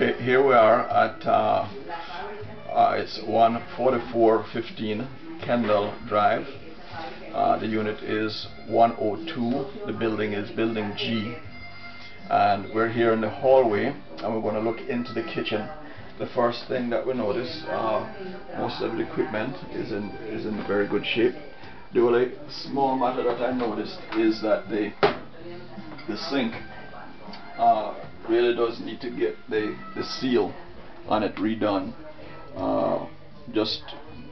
Okay, here we are at it's 14415 Kenall Drive. The unit is 102. The building is building G, and we're here in the hallway, and we're going to look into the kitchen. The first thing that we notice, most of the equipment is in very good shape. The only small matter that I noticed is that the sink really does need to get the seal on it redone, just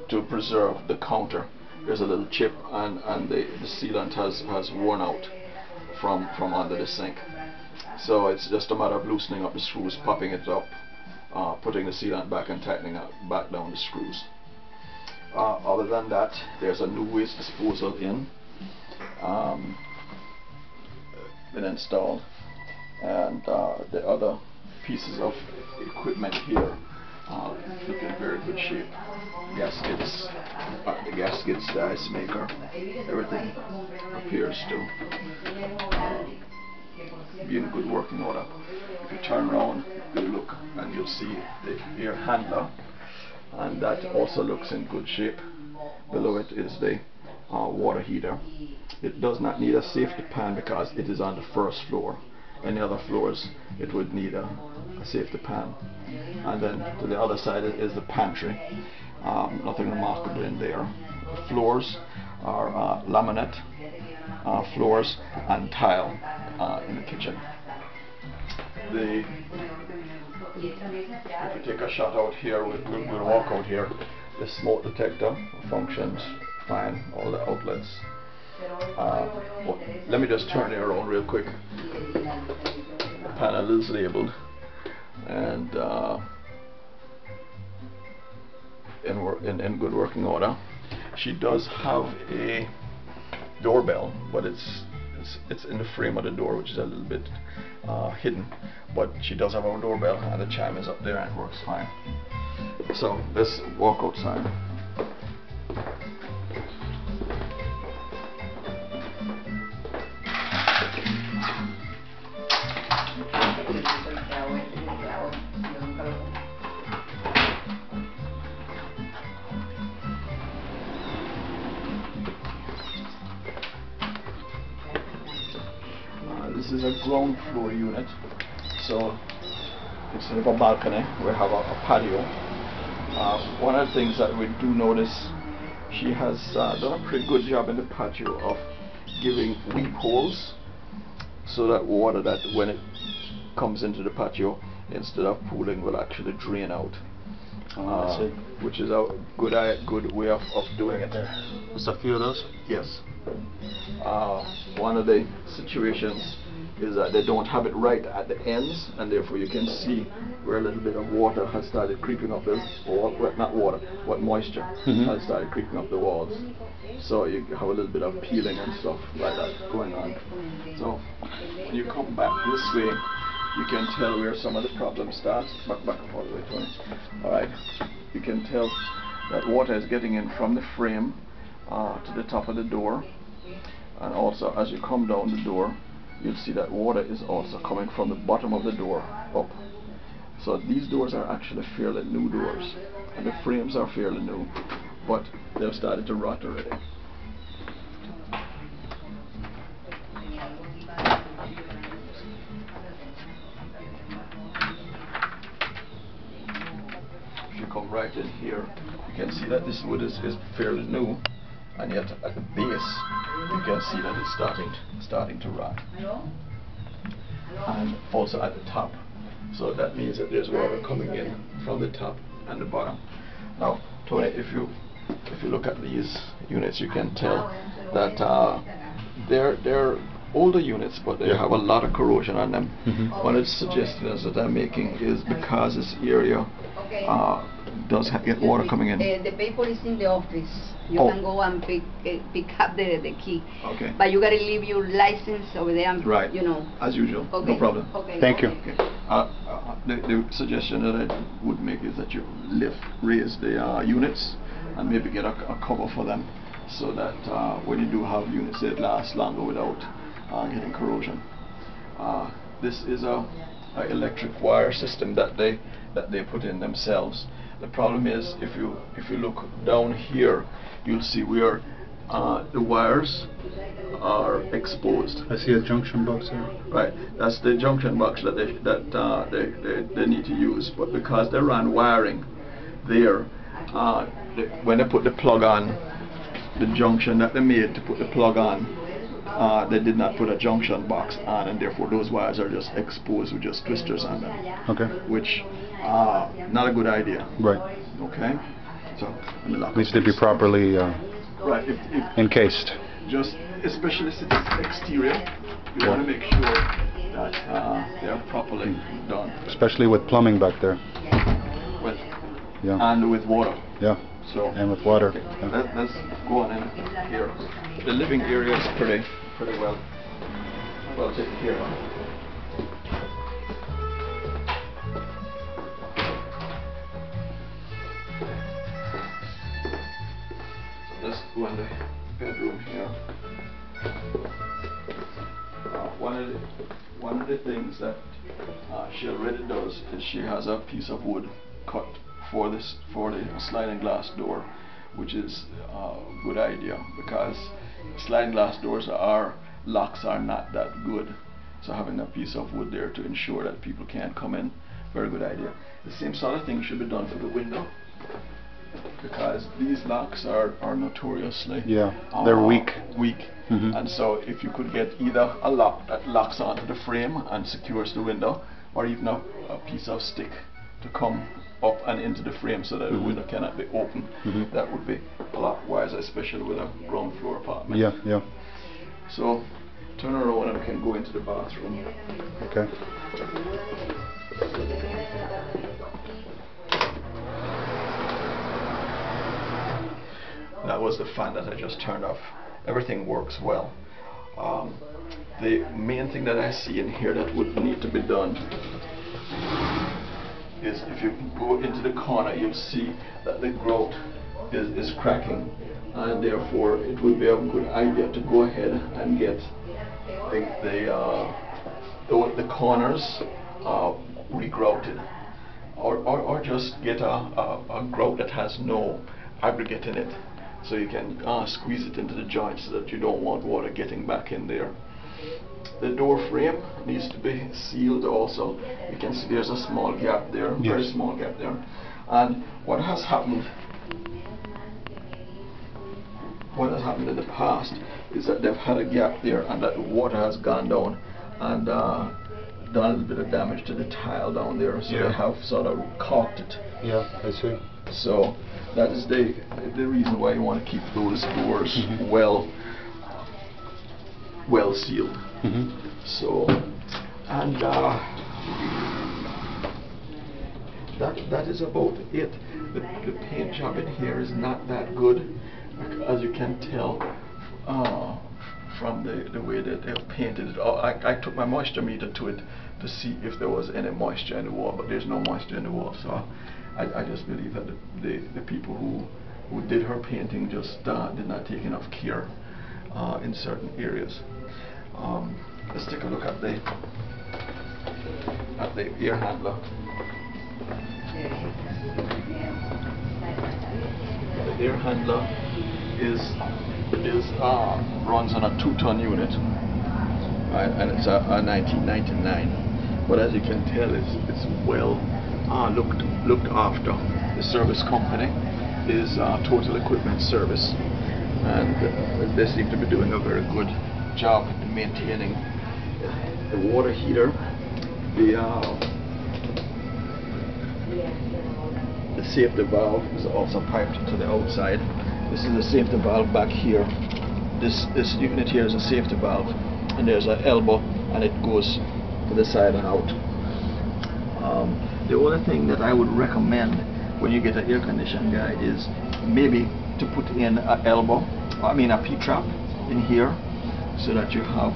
to preserve the counter. There's a little chip, and the sealant has worn out from under the sink. So it's just a matter of loosening up the screws, popping it up, putting the sealant back, and tightening back down the screws. Other than that, there's a new waste disposal been installed, and the other pieces of equipment here look in very good shape. Gaskets, the gaskets, the ice maker, everything appears to be in good working order. If you turn around, you'll look and you'll see the air handler, and that also looks in good shape. Below it is the water heater. It does not need a safety pan because it is on the first floor. Any other floors it would need a safety pan. And then to the other side is the pantry. Nothing remarkable in there. The floors are laminate floors and tile in the kitchen. If we take a shot out here, we'll walk out here. The smoke detector functions fine, all the outlets. Well, let me just turn it around real quick. The panel is labeled, and in good working order. She does have a doorbell, but it's in the frame of the door, which is a little bit hidden. But she does have a doorbell, and the chime is up there, and it works fine. So let's walk outside. This is a ground floor unit, so instead of a balcony, we have a patio. One of the things that we do notice, she has done a pretty good job in the patio of giving weep holes, so that water that when it comes into the patio, instead of pooling, will actually drain out. Which is a good way of doing it there. Just a few of those? Yes. One of the situations is that they don't have it right at the ends, and therefore you can see where a little bit of water has started creeping up the wall. Well, not water, what moisture has started creeping up the walls. So you have a little bit of peeling and stuff like that going on. So when you come back this way, you can tell where some of the problems start. Back up all the way, Tony. Alright, you can tell that water is getting in from the frame to the top of the door, and also as you come down the door, you'll see that water is also coming from the bottom of the door up. So these doors are actually fairly new doors, and the frames are fairly new, but they've started to rot already. If you come right in here, you can see that this wood is fairly new, and yet at the base you can see that it's starting to rot, and also at the top. So that means that there's water coming in from the top and the bottom. Now, Tony, if you look at these units, you can tell that they're older units, but they have a lot of corrosion on them. One of the suggestions that I'm making is because this area does get water coming in. The paper is in the office. You can go and pick up the key. Okay. But you gotta leave your license over there. And, right. You know. As usual. Okay. No problem. Okay. Thank you. Okay. The suggestion that I would make is that you raise the units and maybe get a cover for them, so that when you do have units, they last longer without getting corrosion. This is a electric wire system that they put in themselves. The problem is, if you look down here, you'll see where the wires are exposed. I see a junction box there. Right, that's the junction box that they need to use. But because they ran wiring there, when they put the plug on, the junction that they made to put the plug on, they did not put a junction box on, and therefore those wires are just exposed with just twisters on them. Okay. Which not a good idea. Right. Okay. So let me lock Needs to be properly right. If encased. just especially since it's exterior, you want to make sure that they are properly done. Especially with plumbing back there. With Yeah. and with water. Yeah. So And with water. okay, Yeah. let's go on in here. The living area is pretty well taken care of. Let's go in the bedroom here. One of the things that she already does is she has a piece of wood cut for the sliding glass door, which is a good idea because sliding glass doors locks are not that good. So having a piece of wood there to ensure that people can't come in, very good idea. The same sort of thing should be done for the window, because these locks are notoriously they're weak. And so if you could get either a lock that locks onto the frame and secures the window, or even a piece of stick to come up and into the frame so that the window cannot be opened, that would be a lot wiser, especially with a ground floor apartment. Yeah. So turn around and we can go into the bathroom. Okay. That was the fan that I just turned off. Everything works well. The main thing that I see in here that would need to be done is, if you go into the corner, you'll see that the grout is cracking, and therefore it would be a good idea to go ahead and get the corners regrouted, or just get a grout that has no aggregate in it, so you can squeeze it into the joint so that you don't want water getting back in there. The door frame needs to be sealed also. You can see there's a small gap there, very small gap there. And what has happened in the past is that they've had a gap there, and that the water has gone down and done a little bit of damage to the tile down there, so they have sort of caulked it. Yeah, I see. So that is the reason why you want to keep those doors well sealed. So, and that is about it. The paint job in here is not that good, as you can tell from the way that they've painted it. I took my moisture meter to it to see if there was any moisture in the wall, but there's no moisture in the wall. So I just believe that the people who did her painting just did not take enough care in certain areas. Let's take a look at the air handler. The air handler runs on a 2-ton unit, right, and it's a 1999. But as you can tell, it's well looked after. The service company is Total Equipment Service, and they seem to be doing a very good job in maintaining the water heater. The safety valve is also piped to the outside. This is the safety valve back here. This unit here is a safety valve, and there's an elbow, and it goes to the side and out. The only thing that I would recommend when you get an air conditioning guy is maybe to put in a P-trap in here, so that you have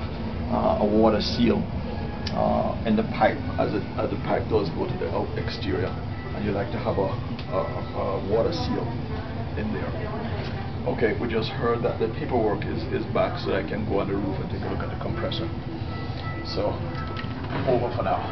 a water seal in the pipe as the pipe does go to the exterior, and you like to have a water seal in there. Okay, we just heard that the paperwork is back, so I can go on the roof and take a look at the compressor. So over for now.